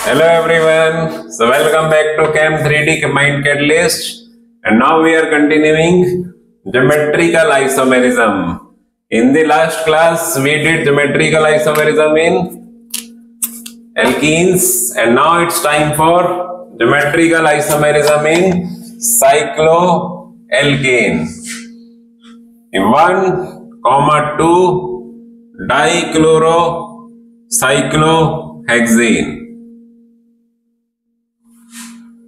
Hello everyone. So welcome back to Chem 3D Mind Catalyst, and now we are continuing geometrical isomerism. In the last class we did geometrical isomerism in alkenes, and now it's time for geometrical isomerism in cycloalkane. In 1,2 dichlorocyclohexane.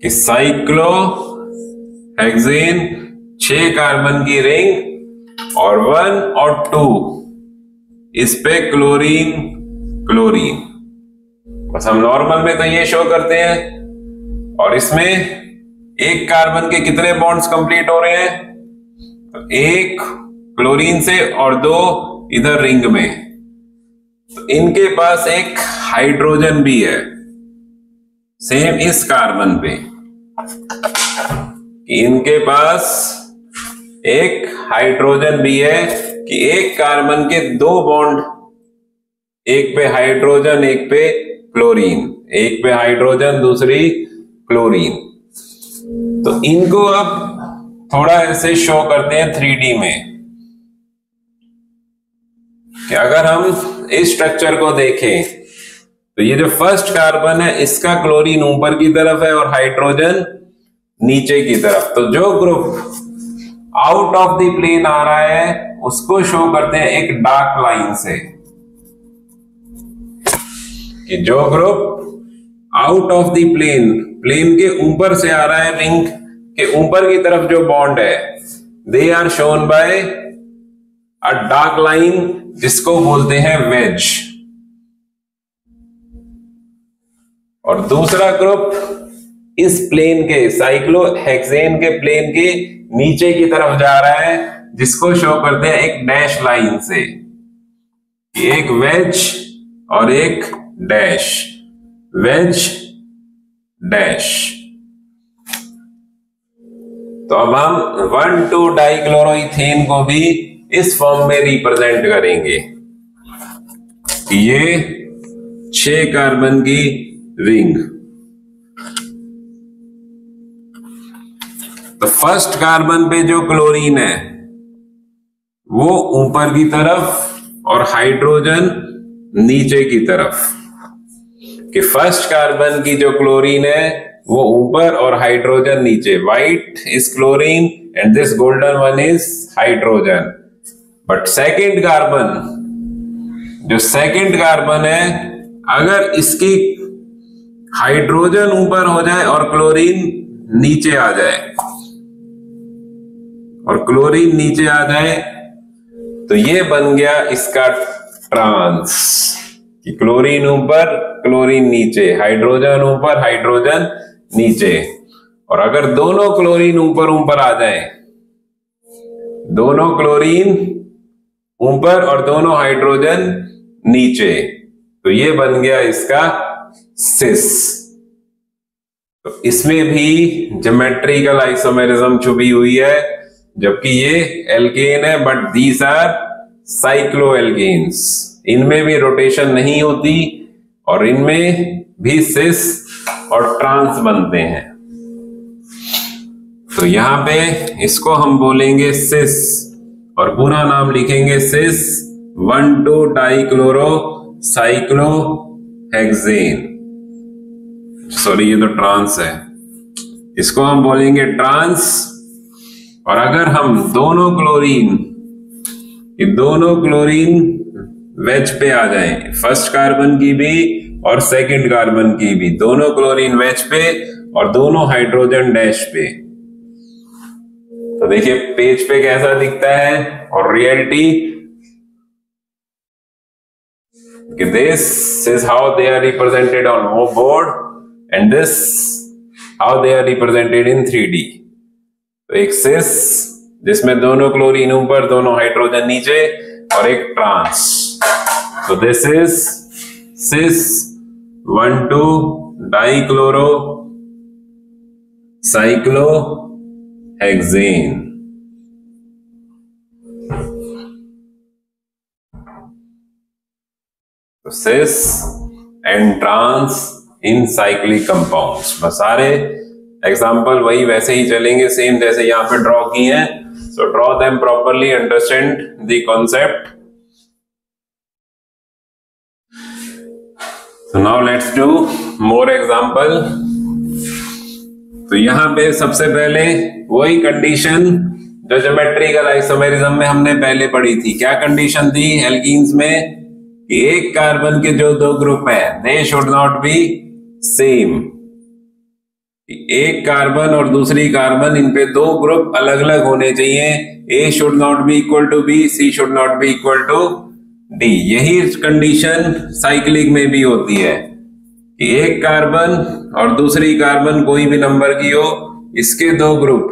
Cyclohexane 6 carbon की ring और 1 और 2 इस पे chlorine chlorine. बस हम normal में तो ये शो करते हैं, और इसमें एक कार्बन के कितने बॉन्ड्स कंप्लीट हो रहे हैं? तो एक क्लोरीन से और 2 इधर रिंग में। तो इनके पास एक हाइड्रोजन भी है सेम इस कार्बन पे। इनके पास एक हाइड्रोजन भी है कि एक कार्बन के 2 बॉन्ड, एक पे हाइड्रोजन एक पे क्लोरीन, एक पे हाइड्रोजन दूसरी क्लोरीन। तो इनको अब थोड़ा ऐसे शो करते हैं 3D में कि अगर हम इस स्ट्रक्चर को देखें तो ये जो फर्स्ट कार्बन है इसका क्लोरीन ऊपर की तरफ है और हाइड्रोजन नीचे की तरफ। तो जो group out of the plane आ रहा है उसको शो करते हैं एक डार्क लाइन से, कि जो group out of the plane के ऊपर से आ रहा है, रिंग के ऊपर की तरफ जो बॉन्ड है, they are shown by a dark line जिसको बोलते हैं वेज। और दूसरा ग्रुप इस प्लेन के साइक्लोहेक्सेन के प्लेन के नीचे की तरफ जा रहा है जिसको शो करते हैं एक डैश लाइन से, एक वेज और एक डैश, वेज डैश। तो अब हम 1,2 डाइक्लोरोइथेन को भी इस फॉर्म में रिप्रेजेंट करेंगे। ये 6 कार्बन की रिंग। तो फर्स्ट कार्बन पे जो क्लोरीन है वो ऊपर की तरफ और हाइड्रोजन नीचे की तरफ, कि फर्स्ट कार्बन की जो क्लोरीन है वो ऊपर और हाइड्रोजन नीचे। White is chlorine and this golden one is hydrogen. But second carbon, जो सेकेंड कार्बन है, अगर इसकी हाइड्रोजन ऊपर हो जाए और क्लोरीन नीचे आ जाए, और क्लोरीन नीचे आ जाए, तो ये बन गया इसका ट्रांस, कि क्लोरीन ऊपर क्लोरीन नीचे, हाइड्रोजन ऊपर हाइड्रोजन नीचे। और अगर दोनों क्लोरीन ऊपर ऊपर आ जाए, दोनों क्लोरीन ऊपर और दोनों हाइड्रोजन नीचे, तो ये बन गया इसका सिस। तो इसमें भी ज्योमेट्रिकल आइसोमेरिज्म छुपी हुई है, जबकि ये एल्केन है बट दीज आर साइक्लोएल्केन्स। इनमें भी रोटेशन नहीं होती और इनमें भी सिस और ट्रांस बनते हैं। तो यहां पे इसको हम बोलेंगे सिस, और पूरा नाम लिखेंगे सिस 1,2 डाइक्लोरोसाइक्लोहेक्सेन। सॉरी, ये तो ट्रांस है, इसको हम बोलेंगे ट्रांस। और अगर हम दोनों क्लोरीन वेज पे आ जाएं, फर्स्ट कार्बन की भी और सेकंड कार्बन की भी, दोनों क्लोरीन वेज पे और दोनों हाइड्रोजन डैश पे, तो देखिए पेज पे कैसा दिखता है। और reality, this is how they are represented on board and this how they are represented in 3D. तो एक सिस जिसमें दोनों क्लोरीन ऊपर दोनों हाइड्रोजन नीचे, और एक ट्रांस। तो दिस इज सिस 1,2 डाइक्लोरोसाइक्लोहेक्सेन। तो cis and trans in cyclic compounds. बस सारे एग्जाम्पल वही वैसे ही चलेंगे, सेम जैसे यहां पे ड्रॉ किए हैं। So draw them properly, understand the concept. So now let's do more example। तो यहां पे सबसे पहले वही कंडीशन जो ज्योमेट्रिकल आइसोमेरिज्म में हमने पहले पढ़ी थी। क्या कंडीशन थी एल्कीन्स में? कि एक कार्बन के जो दो ग्रुप है they should not B same. एक कार्बन और दूसरी कार्बन, इन पे दो ग्रुप अलग अलग होने चाहिए। A should not be equal to B, C should not be equal to D. यही कंडीशन साइक्लिक में भी होती है कि एक कार्बन और दूसरी कार्बन कोई भी नंबर की हो, इसके दो group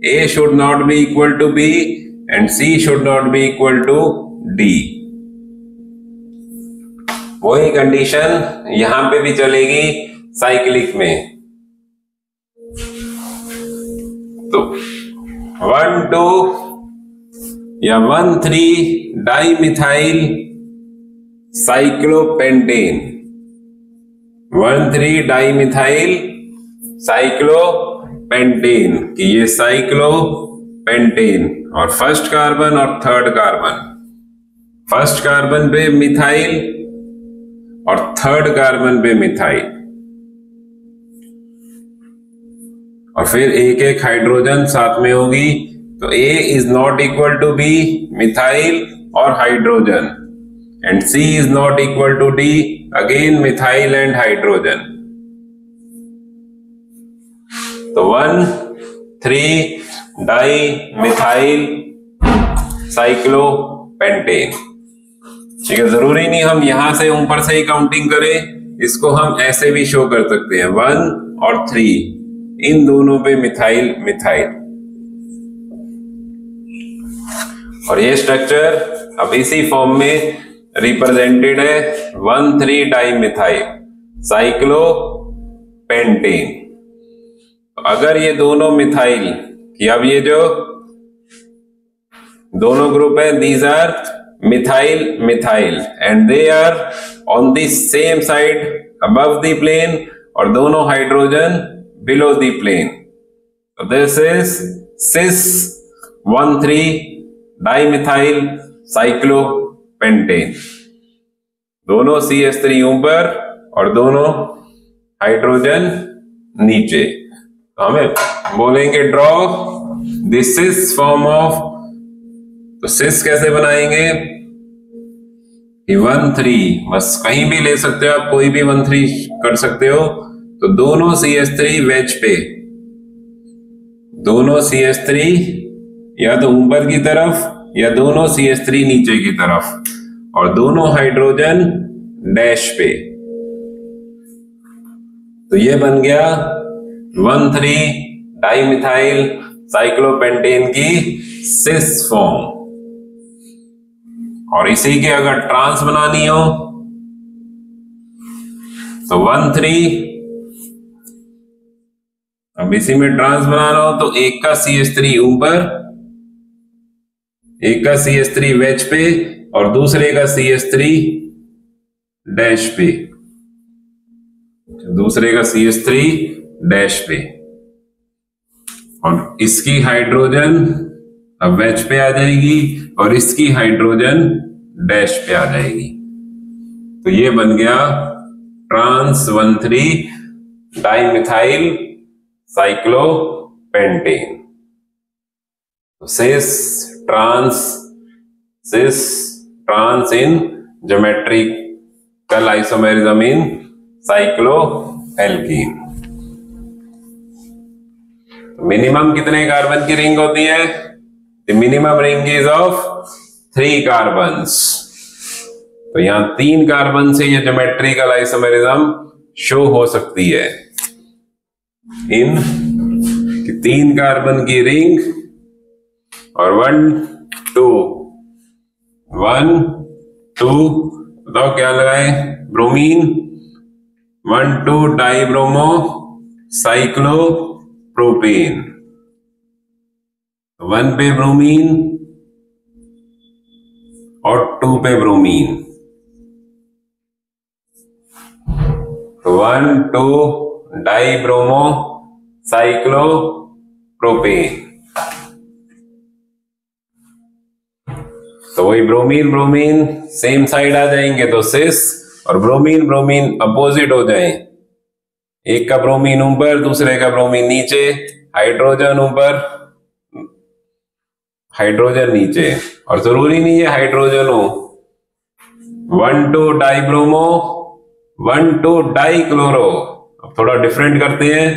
A should not be equal to B and C should not be equal to D. वही कंडीशन यहां पे भी चलेगी साइक्लिक में। तो 1,2 या 1,3 डाइमिथाइल साइक्लोपेंटेन, 1,3 डाइमिथाइल साइक्लोपेंटेन कि ये साइक्लोपेंटेन, और फर्स्ट कार्बन और थर्ड कार्बन, फर्स्ट कार्बन पे मिथाइल और थर्ड कार्बन पे मिथाइल, और फिर एक एक हाइड्रोजन साथ में होगी। तो A is not equal to B, methyl और hydrogen, and C is not equal to D, again methyl and hydrogen. तो 1,3 डाई मिथाइल साइक्लोपेंटेन। ठीक है, जरूरी नहीं हम यहां से ऊपर से ही काउंटिंग करें, इसको हम ऐसे भी शो कर सकते हैं। 1 और 3 इन दोनों पे मिथाइल मिथाइल, और ये स्ट्रक्चर अब इसी फॉर्म में रिप्रेजेंटेड है 1,3 डाइमिथाइल साइक्लोपेंटेन। अगर ये दोनों मिथाइल कि अब ये जो दोनों ग्रुप है, these are methyl methyl and they are on the same side above the plane, और दोनों hydrogen below the plane. So this is cis 1,3 dimethyl cyclopentane। दोनों CH3 ऊपर और दोनों हाइड्रोजन नीचे। तो हमें बोलेंगे draw this cis form of. तो cis कैसे बनाएंगे? 1,3 बस कहीं भी ले सकते हो आप, कोई भी 1,3 कर सकते हो। तो दोनों CH3 वेज पे, दोनों CH3 या तो ऊपर की तरफ या दोनों CH3 नीचे की तरफ, और दोनों हाइड्रोजन डैश पे। तो ये बन गया 1,3 डाइमिथाइल साइक्लोपेंटेन की सिस फॉर्म। और इसी के अगर ट्रांस बनानी हो तो 1,3, अब इसी में ट्रांस बनाना हो तो एक का CH3 ऊपर, एक का CH3 वेज पे और दूसरे का CH3 डैश पे, दूसरे का CH3 डैश पे, और इसकी हाइड्रोजन अब वेज पे आ जाएगी और इसकी हाइड्रोजन डैश पे आ जाएगी। तो ये बन गया trans 1,3 dimethyl cyclopentane. Cis trans in geometrical isomerism in cycloalkene. Minimum कितने कार्बन की रिंग होती है? The minimum ring is of 3 carbons. तो यहां 3 कार्बन से ये ज्योमेट्रिकल आइसोमेरिज्म शो हो सकती है। इन 3 कार्बन की रिंग और 1 2 बताओ क्या लगाए? Bromine, 1,2 dibromo cyclopropane. 1 पे ब्रोमीन और 2 पे ब्रोमीन। 1,2 dibromo cyclopropane. तो वही ब्रोमीन ब्रोमीन सेम साइड आ जाएंगे तो सिस, और ब्रोमीन ब्रोमीन अपोजिट हो जाए, एक का ब्रोमीन ऊपर दूसरे का ब्रोमीन नीचे, हाइड्रोजन ऊपर हाइड्रोजन नीचे, और जरूरी नहीं है हाइड्रोजन हो। 1,2 डाइब्रोमो 1,2 डाइक्लोरो। अब थोड़ा डिफरेंट करते हैं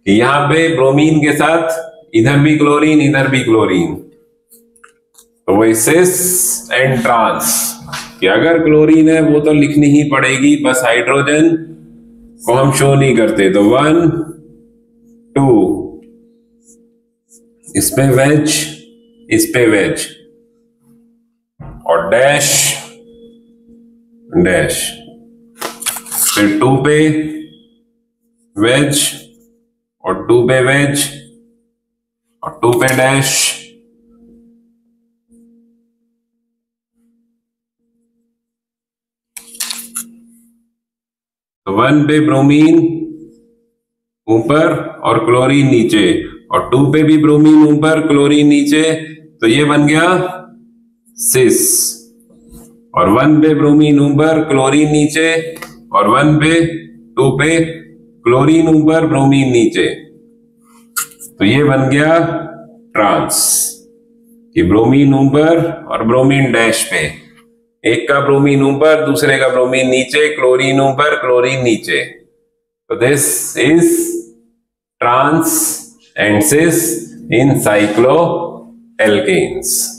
कि यहां पे ब्रोमीन के साथ इधर भी क्लोरीन इधर भी क्लोरीन, तो वही सिस एंड ट्रांस कि अगर क्लोरीन है वो तो लिखनी ही पड़ेगी, बस हाइड्रोजन को हम शो नहीं करते। तो 1, 2 इस पे वेज इस पे वेज, और डैश डैश, फिर 2 पे वेज और 2 पे वेज और 2 पे डैश, तो 1 पे ब्रोमीन ऊपर और क्लोरीन नीचे, और 2 पे भी ब्रोमीन ऊपर क्लोरीन नीचे, तो ये बन गया सिस। और 1 पे ब्रोमीन ऊपर क्लोरीन नीचे, और 1 पे 2 पे क्लोरीन ऊपर ब्रोमीन नीचे, तो ये बन गया ट्रांस कि ब्रोमीन ऊपर और ब्रोमीन डैश पे, एक का ब्रोमीन ऊपर दूसरे का ब्रोमीन नीचे, क्लोरीन ऊपर क्लोरीन नीचे, तो this is trans and cis in cycloalkanes.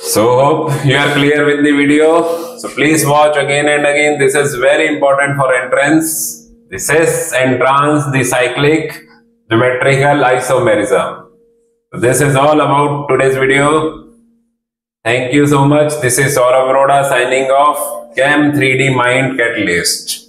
So hope you are clear with the video. So please watch again and again. This is very important for entrance. The cis and trans, the cyclic geometrical isomerism. So this is all about today's video. Thank you so much. This is Saurabh Arora signing off. Chem 3D Mind Catalyst.